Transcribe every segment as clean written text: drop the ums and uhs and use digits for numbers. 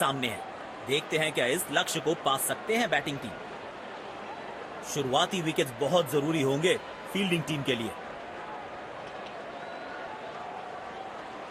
सामने है। देखते हैं क्या इस लक्ष्य को पा सकते हैं बैटिंग टीम। शुरुआती विकेट्स बहुत जरूरी होंगे फील्डिंग टीम के लिए।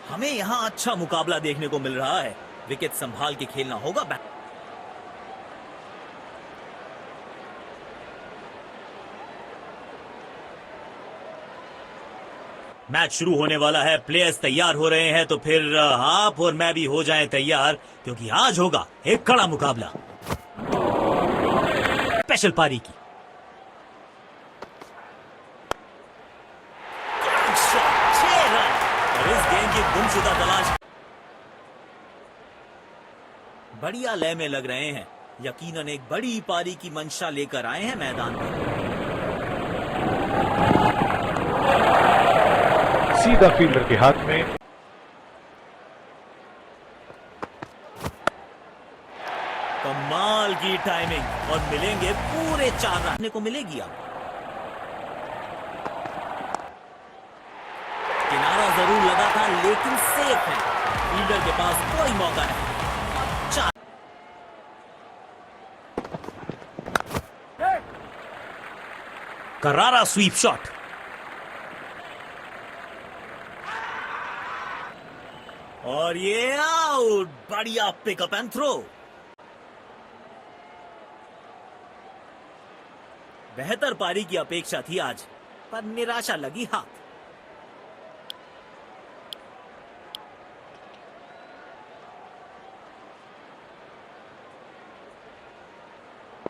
हमें यहां अच्छा मुकाबला देखने को मिल रहा है। विकेट संभाल के खेलना होगा। मैच शुरू होने वाला है। प्लेयर्स तैयार हो रहे हैं, तो फिर आप और मैं भी हो जाएं तैयार, क्योंकि आज होगा एक कड़ा मुकाबला। स्पेशल पारी की शॉट, 6 रन और इस गेंद की गुमशुदा तलाश। बढ़िया लय में लग रहे हैं। यकीनन एक बड़ी पारी की मंशा लेकर आए हैं मैदान में। सीधा फील्डर के हाथ में। कमाल की टाइमिंग और मिलेंगे पूरे 4 रन को मिलेगी। अब किनारा जरूर लगा था, लेकिन सेफ है। फील्डर के पास कोई मौका नहीं। करारा स्वीप शॉट। और ये आउट। बढ़िया पिकअप एंड थ्रो। बेहतर पारी की अपेक्षा थी आज, पर निराशा लगी हाथ।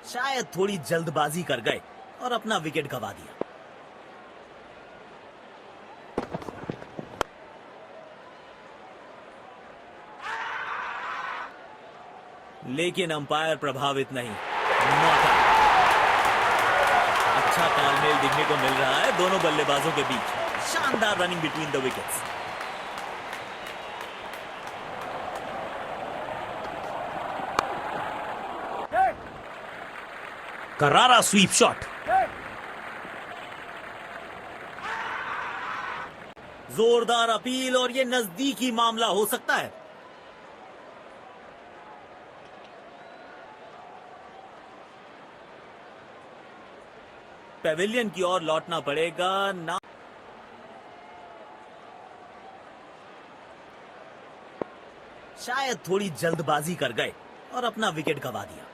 शायद थोड़ी जल्दबाजी कर गए और अपना विकेट गंवा दिया। लेकिन अंपायर प्रभावित नहीं। मौका, अच्छा तालमेल दिखने को मिल रहा है दोनों बल्लेबाजों के बीच। शानदार रनिंग बिटवीन द विकेट्स। करारा स्वीप शॉट। जोरदार अपील और ये नजदीकी मामला हो सकता है। पेविलियन की ओर लौटना पड़ेगा ना। शायद थोड़ी जल्दबाजी कर गए और अपना विकेट गंवा दिया।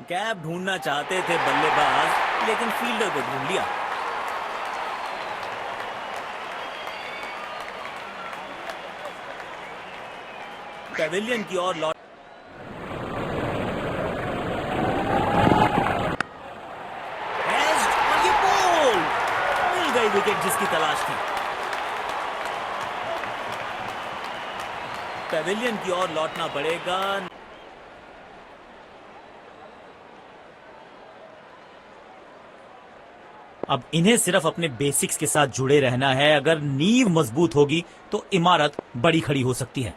गैप ढूंढना चाहते थे बल्लेबाज, लेकिन फील्डर को ढूंढ लिया। पेविलियन की ओर लौट। और ये बॉल मिल गई। विकेट जिसकी तलाश थी। पेविलियन की ओर लौटना पड़ेगा। अब इन्हें सिर्फ अपने बेसिक्स के साथ जुड़े रहना है। अगर नींव मजबूत होगी तो इमारत बड़ी खड़ी हो सकती है।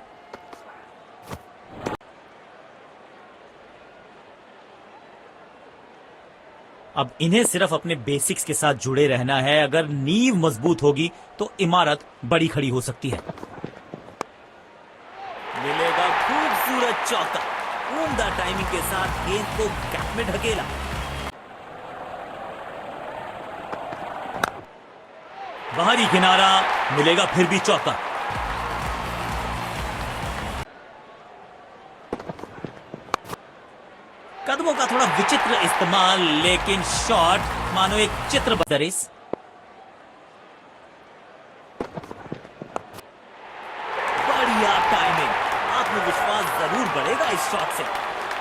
अब इन्हें सिर्फ अपने बेसिक्स के साथ जुड़े रहना है। अगर नींव मजबूत होगी तो इमारत बड़ी खड़ी हो सकती है। मिलेगा खूबसूरत चौका। उम्दा टाइमिंग के साथ गेंद को गैप में ढकेला। बाहरी किनारा, मिलेगा फिर भी चौका। कदमों का थोड़ा विचित्र इस्तेमाल, लेकिन शॉट मानो एक चित्र बदरिस। बढ़िया टाइमिंग। आत्मविश्वास जरूर बढ़ेगा इस शॉट से।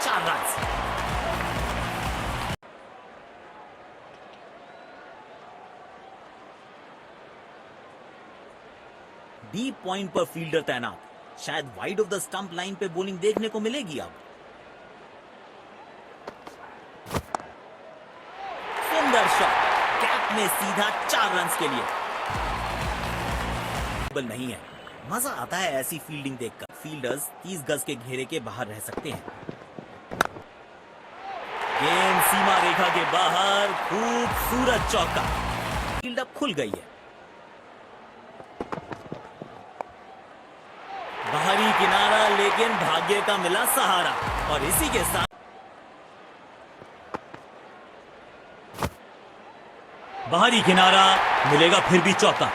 4 रन। डीप पॉइंट पर फील्डर तैनात। शायद wide of the stump line पे बॉलिंग देखने को मिलेगी। अब सुंदर शॉट, कैप में सीधा 4 रन के लिए। नहीं है। मजा आता है ऐसी फील्डिंग देखकर। फील्डर्स 30 गज के घेरे के बाहर रह सकते हैं। गेंद सीमा रेखा के बाहर। खूबसूरत चौका। फील्ड अब खुल गई है। बाहरी किनारा, लेकिन भाग्य का मिला सहारा और इसी के साथ बाहरी किनारा मिलेगा, फिर भी चौका।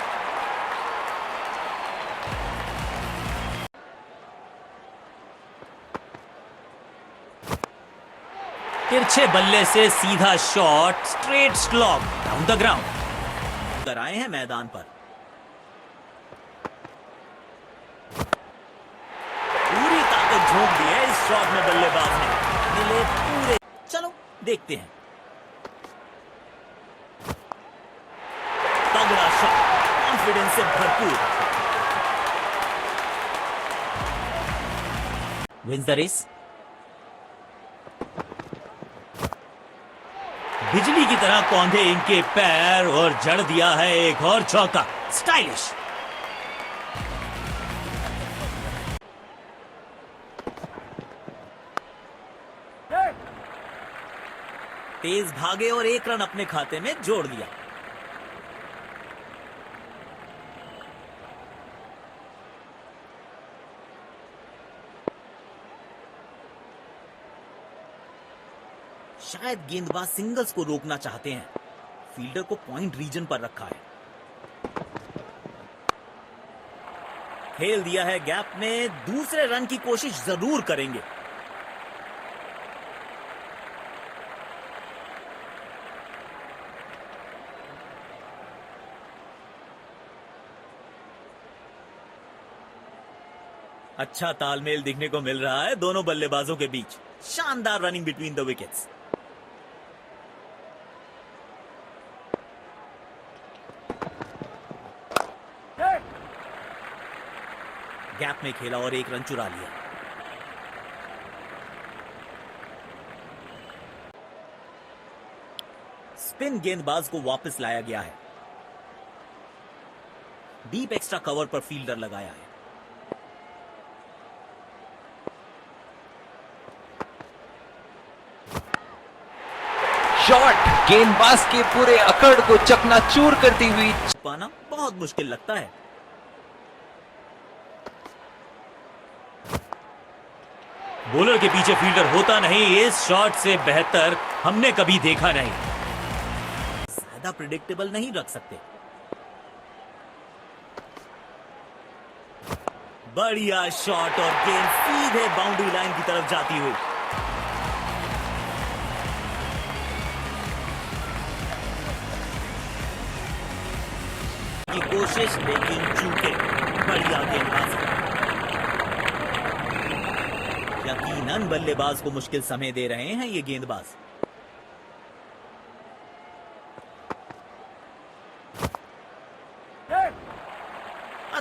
तिरछे बल्ले से सीधा shot, straight slog down the ground कराए हैं मैदान पर। पूरी ताकत झोंक दी है इस शॉट में बल्लेबाज ने, मिले पूरे। चलो देखते हैं। तगड़ा शॉट, कॉन्फिडेंस से भरपूर। Wins the race. बिजली की तरह कौंधे इनके पैर और जड़ दिया है एक और चौका। स्टाइलिश। तेज भागे और एक रन अपने खाते में जोड़ दिया। शायद गेंदबाज सिंगल्स को रोकना चाहते हैं। फील्डर को पॉइंट रीजन पर रखा है। खेल दिया है गैप में, दूसरे रन की कोशिश जरूर करेंगे। अच्छा तालमेल दिखने को मिल रहा है दोनों बल्लेबाजों के बीच। शानदार running between the wickets. Gap में खेला और एक रन चुरा लिया। स्पिन गेंदबाज को वापस लाया गया है। डीप एक्स्ट्रा कवर पर फील्डर लगाया है। शॉट गेंदबाज के पूरे अकड़ को चकनाचूर करती हुई पाना बहुत मुश्किल लगता है। बॉलर के पीछे फील्डर होता नहीं, इस शॉट से बेहतर हमने कभी देखा नहीं। ज्यादा प्रिडिक्टेबल नहीं रख सकते। बढ़िया शॉट और गेंद सीधे बाउंड्री लाइन की तरफ जाती हुई। की कोशिश लेकिन चूके। बढ़िया गेंदबाजी। यकीनन बल्लेबाज को मुश्किल समय दे रहे हैं ये गेंदबाज।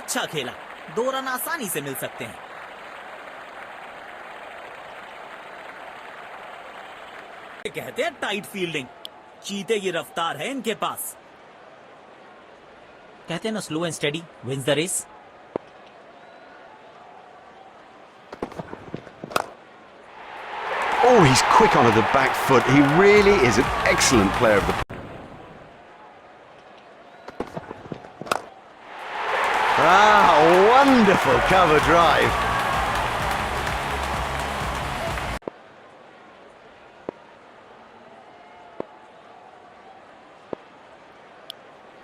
अच्छा खेला, 2 रन आसानी से मिल सकते हैं। कहते हैं टाइट फील्डिंग। चीते की रफ्तार है इनके पास। कहते हैं ना slow and steady wins the race. Oh, he's quick onto the back foot. He really is an excellent player of the... wonderful cover drive.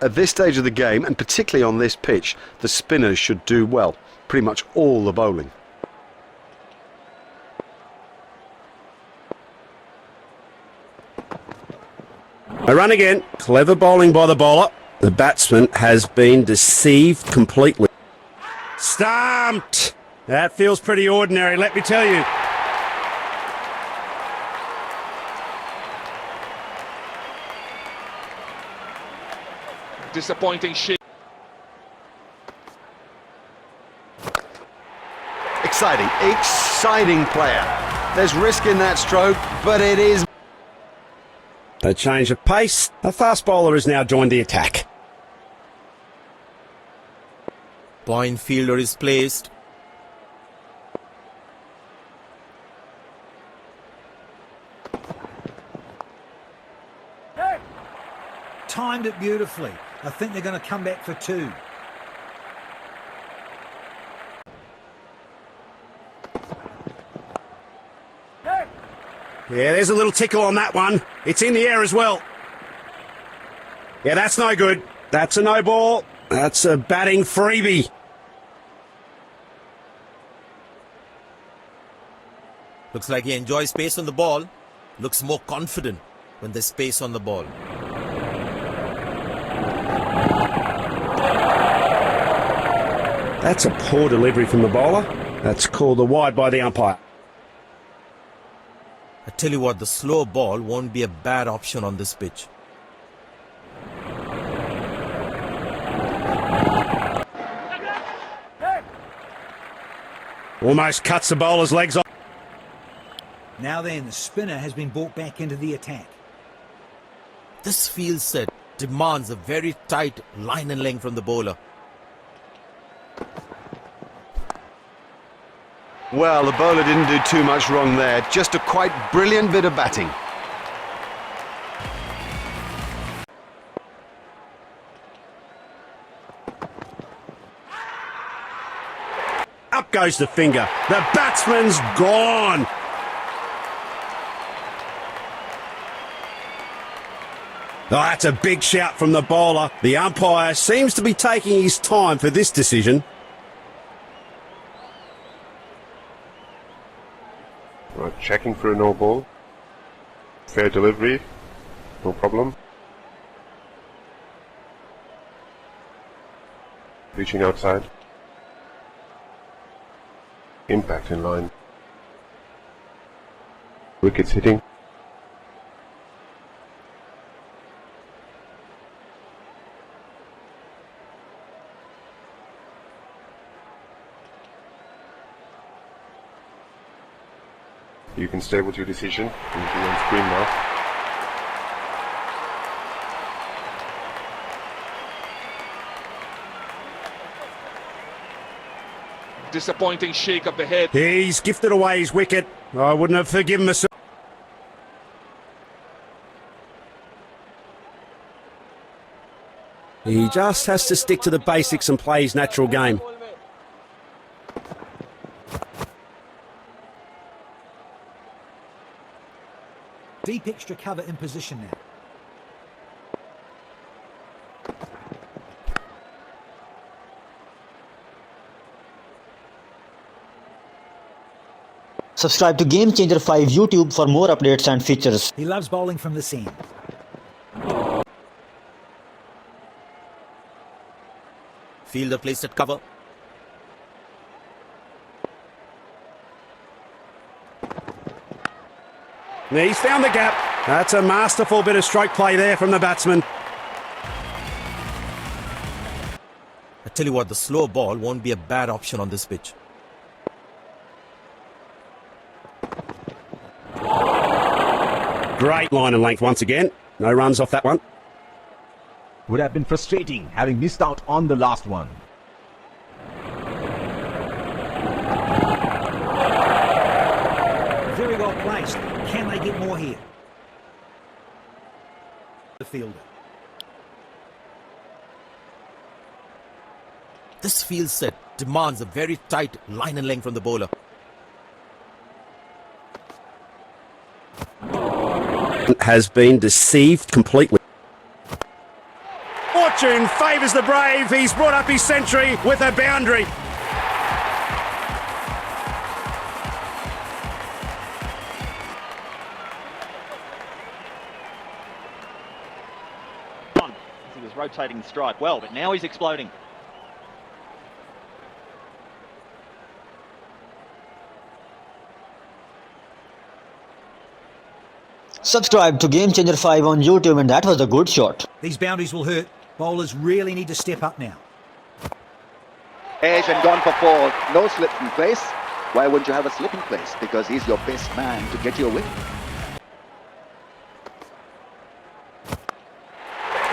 At this stage of the game, and particularly on this pitch, the spinners should do well. Pretty much all the bowling. A run again. Clever bowling by the bowler. The batsman has been deceived completely. Stumped! That feels pretty ordinary, let me tell you. Disappointing shit. Exciting player. There's risk in that stroke, but it is... A change of pace. A fast bowler has now joined the attack. Point fielder is placed. Timed it beautifully. I think they're going to come back for two. Yeah, there's a little tickle on that one. It's in the air as well. Yeah, that's no good. That's a no ball. That's a batting freebie. Looks like he enjoys space on the ball. Looks more confident when there's space on the ball. That's a poor delivery from the bowler. That's called a wide by the umpire. I tell you what, the slow ball won't be a bad option on this pitch. Almost cuts the bowler's legs off. Now then, the spinner has been brought back into the attack. This field set demands a very tight line and length from the bowler. Well, the bowler didn't do too much wrong there. Just a quite brilliant bit of batting. Up goes the finger. The batsman's gone. Oh, that's a big shout from the bowler. The umpire seems to be taking his time for this decision. Right, checking for a no ball. Fair delivery, no problem. Reaching outside. Impact in line. Wickets hitting. You can stay with your decision. You'll be on screen now. Disappointing shake of the head. He's gifted away his wicket. I wouldn't have forgiven myself. He just has to stick to the basics and play his natural game. Deep extra cover in position now. Subscribe to Game Changer 5 YouTube for more updates and features. He loves bowling from this end. Fielder placed at cover. He's found the gap. That's a masterful bit of stroke play there from the batsman. I tell you what, the slow ball won't be a bad option on this pitch. Great line and length once again. No runs off that one. Would have been frustrating having missed out on the last one. Very well placed. Can they get more here? The fielder. This field set demands a very tight line and length from the bowler. Has been deceived completely. Fortune favours the brave. He's brought up his century with a boundary. He was rotating the strike well, but now he's exploding. Subscribe to Game Changer 5 on YouTube, and that was a good shot. These boundaries will hurt. Bowlers really need to step up now. Edge and gone for four. No slip in place. Why wouldn't you have a slip in place? Because he's your best man to get you a win.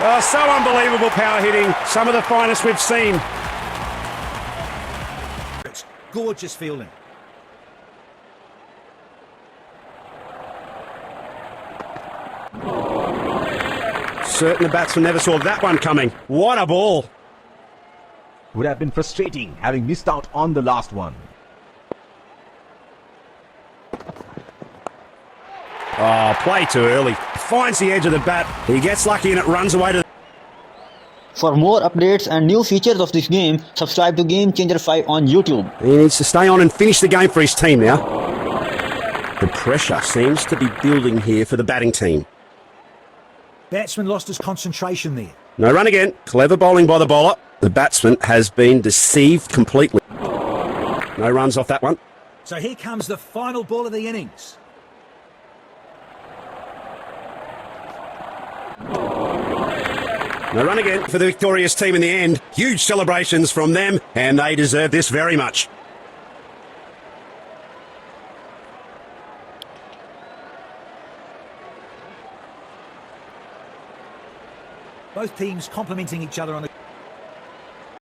Oh, so unbelievable power hitting. Some of the finest we've seen. It's gorgeous fielding. Certain the batsman never saw that one coming. What a ball. Would have been frustrating having missed out on the last one. Oh, play too early. Finds the edge of the bat. He gets lucky and it runs away to... For more updates and new features of this game, subscribe to Game Changer 5 on YouTube. He needs to stay on and finish the game for his team now. The pressure seems to be building here for the batting team. Batsman lost his concentration there. No run again. Clever bowling by the bowler. The batsman has been deceived completely. No runs off that one. So here comes the final ball of the innings. No run again for the victorious team in the end. Huge celebrations from them, and they deserve this very much. Both teams complementing each other on the...